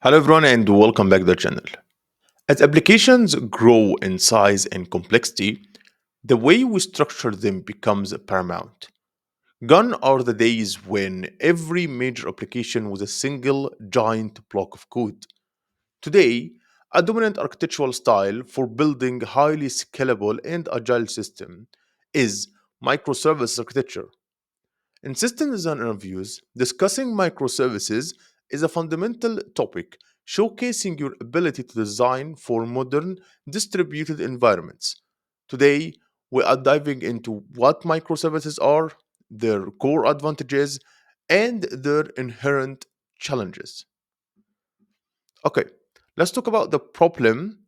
Hello everyone and welcome back to the channel. As applications grow in size and complexity, the way we structure them becomes paramount. Gone are the days when every major application was a single giant block of code. Today, a dominant architectural style for building highly scalable and agile system is microservice architecture. In system design interviews, discussing microservices is a fundamental topic, showcasing your ability to design for modern distributed environments. Today, we are diving into what microservices are, their core advantages, and their inherent challenges. Okay, let's talk about the problem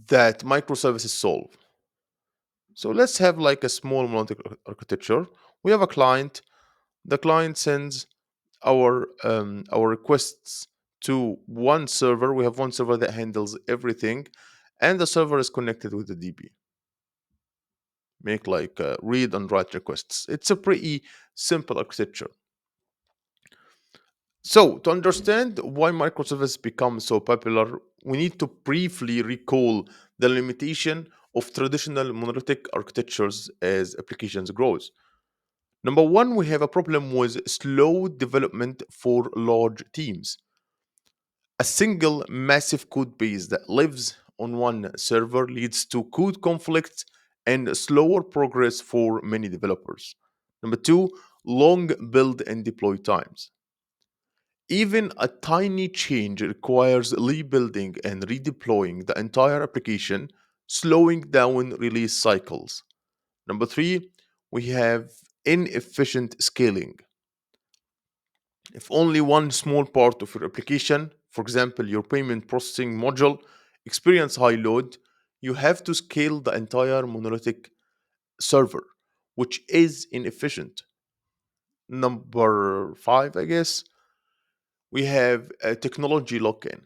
that microservices solve. So let's have like a small monolithic architecture. We have a client. The client sends our requests to one server. We have one server that handles everything, and the server is connected with the DB. Make like read and write requests. It's a pretty simple architecture. So to understand why microservices become so popular, we need to briefly recall the limitation of traditional monolithic architectures as applications grows. Number one, we have a problem with slow development for large teams. A single massive code base that lives on one server leads to code conflicts and slower progress for many developers. Number two, long build and deploy times. Even a tiny change requires rebuilding and redeploying the entire application, slowing down release cycles. Number three, we have inefficient scaling. If only one small part of your application, for example, your payment processing module, experience high load, you have to scale the entire monolithic server, which is inefficient. Number five, I guess, we have a technology lock-in.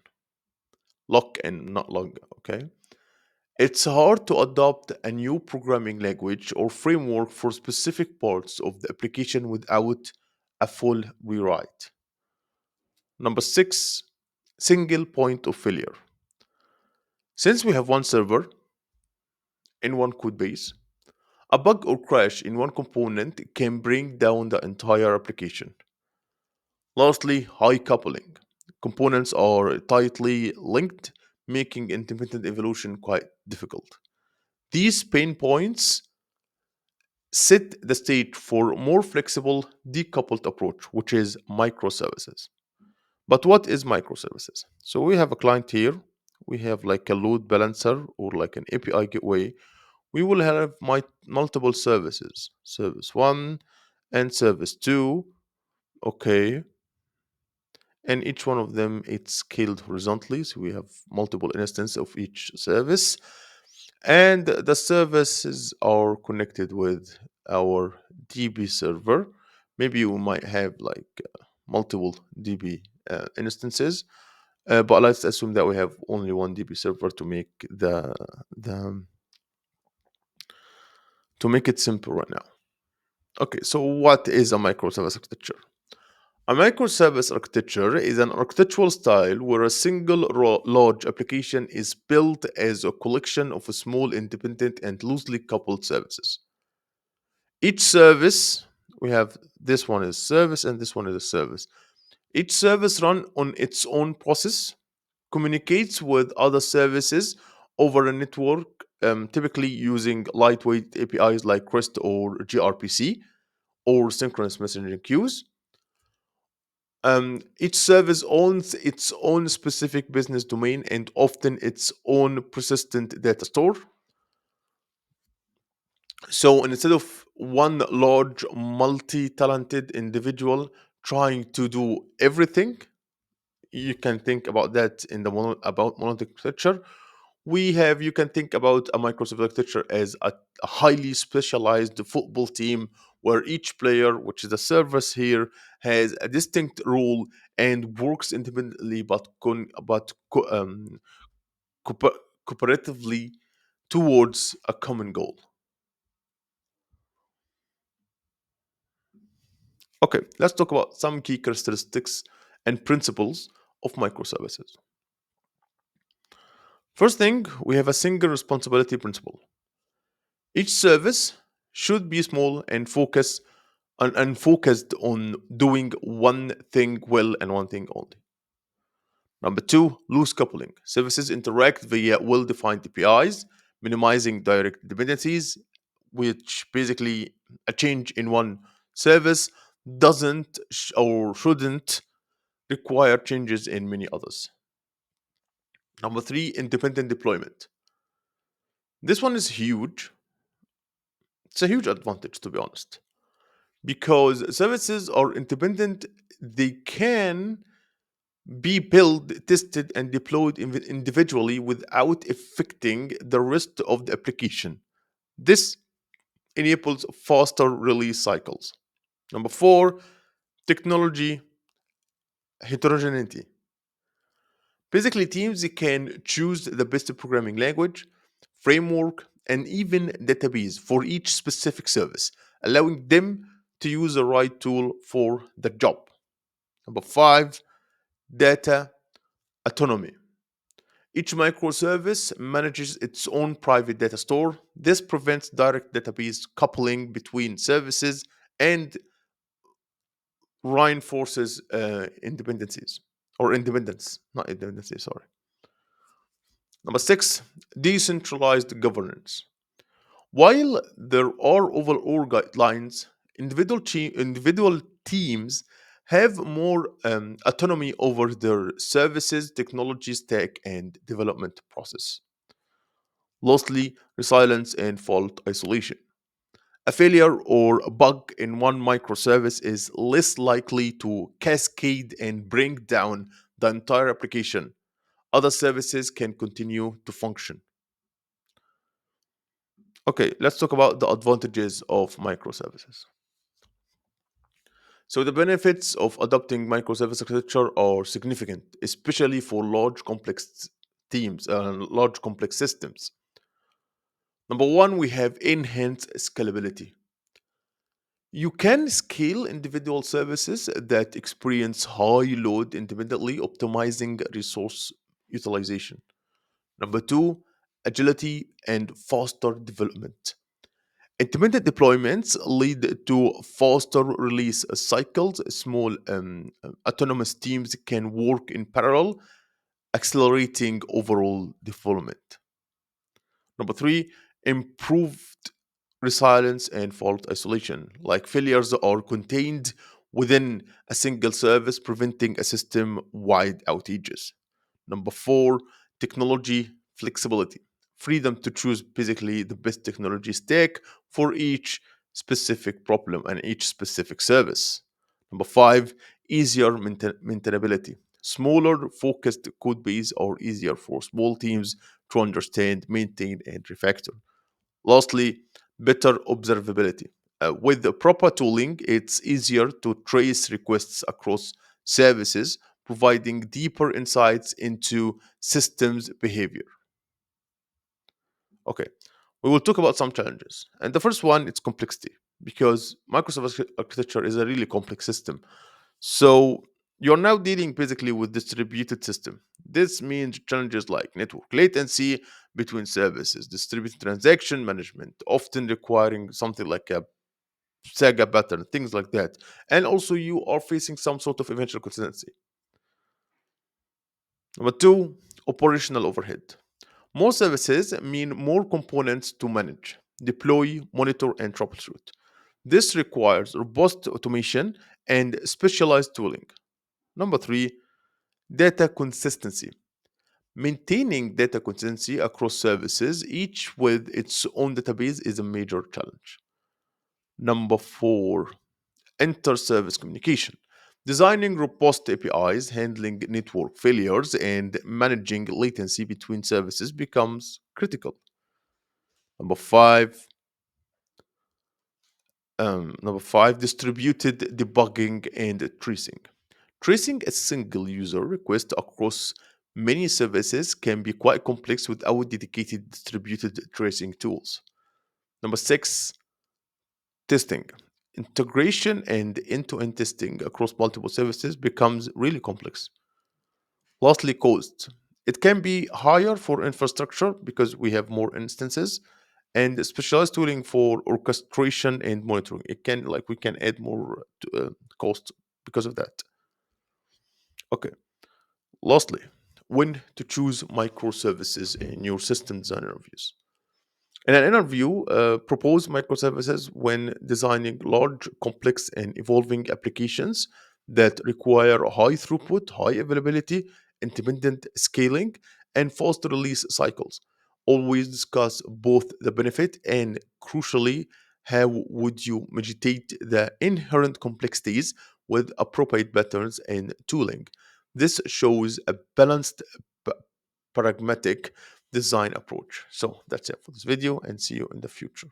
Lock-in, not log, okay? It's hard to adopt a new programming language or framework for specific parts of the application without a full rewrite. Number six, single point of failure. Since we have one server in one code base, a bug or crash in one component can bring down the entire application. Lastly, high coupling. Components are tightly linked, making independent evolution quite difficult. These pain points set the stage for a more flexible, decoupled approach, which is microservices. But what is microservices? So we have a client here. We have like a load balancer or like an API gateway. We will have multiple services, service one and service two. Okay. And each one of them it's scaled horizontally. So we have multiple instances of each service. And the services are connected with our DB server. Maybe we might have like multiple DB instances. But let's assume that we have only one DB server to make the to make it simple right now. Okay, so what is a microservice architecture? A microservice architecture is an architectural style where a single large application is built as a collection of small, independent, and loosely coupled services. Each service, we have this one is service and this one is a service. Each service run on its own process, communicates with other services over a network, typically using lightweight APIs like REST or gRPC or synchronous messaging queues. Each service owns its own specific business domain and often its own persistent data store. So instead of one large, multi talented individual trying to do everything, you can think about that in the about monolithic architecture. You can think about a Microsoft architecture as a highly specialized football team where each player, which is a service here, has a distinct role and works independently but cooper- cooperatively towards a common goal. Okay, let's talk about some key characteristics and principles of microservices. First thing, we have a single responsibility principle. Each service should be small and focused on doing one thing well and one thing only. Number two, loose coupling. Services interact via well-defined APIs, minimizing direct dependencies, which basically a change in one service doesn't or shouldn't require changes in many others. Number three, independent deployment. This one is huge. It's a huge advantage, to be honest, because services are independent. They can be built, tested, and deployed individually without affecting the rest of the application. This enables faster release cycles. Number four, technology heterogeneity. Basically, teams can choose the best programming language, framework, and even database for each specific service, allowing them to use the right tool for the job. Number five, data autonomy. Each microservice manages its own private data store. This prevents direct database coupling between services and reinforces independencies or independence, not independency, sorry. Number six, decentralized governance. While there are overall guidelines, individual teams have more autonomy over their services, technology stack, and development process. Lastly, resilience and fault isolation. A failure or a bug in one microservice is less likely to cascade and bring down the entire application. Other services can continue to function. Okay, let's talk about the advantages of microservices. So, the benefits of adopting microservice architecture are significant, especially for large complex teams and large complex systems. Number one, we have enhanced scalability. You can scale individual services that experience high load independently, optimizing resource utilization. Number two, agility and faster development. Independent deployments lead to faster release cycles. Small autonomous teams can work in parallel, accelerating overall development. Number three, improved resilience and fault isolation. Like failures are contained within a single service, preventing a system wide outages. Number four, technology flexibility. Freedom to choose basically the best technology stack for each specific problem and each specific service. Number five, easier maintainability. Smaller, focused code base are easier for small teams to understand, maintain, and refactor. Lastly, better observability. With the proper tooling, it's easier to trace requests across services, providing deeper insights into systems behavior. Okay, we will talk about some challenges. And the first one is complexity, because Microsoft architecture is a really complex system. So you're now dealing basically with distributed system. This means challenges like network latency between services, distributed transaction management, often requiring something like a Saga pattern, things like that. And also you are facing some sort of eventual consistency. Number two, operational overhead. More services mean more components to manage, deploy, monitor, and troubleshoot. This requires robust automation and specialized tooling. Number three, data consistency. Maintaining data consistency across services, each with its own database, is a major challenge. Number four, inter service communication. Designing robust APIs, handling network failures, and managing latency between services becomes critical. Number five, distributed debugging and tracing. Tracing a single user request across many services can be quite complex without dedicated distributed tracing tools. Number six, testing. Integration and end to end testing across multiple services becomes really complex. Lastly, cost. It can be higher for infrastructure because we have more instances, and specialized tooling for orchestration and monitoring. It can like we can add more cost because of that. Okay. Lastly, when to choose microservices in your system design interviews. In an interview, propose microservices when designing large, complex, and evolving applications that require high throughput, high availability, independent scaling, and fast release cycles. Always discuss both the benefit and, crucially, how would you mitigate the inherent complexities with appropriate patterns and tooling. This shows a balanced, p- pragmatic design approach. So that's it for this video and see you in the future.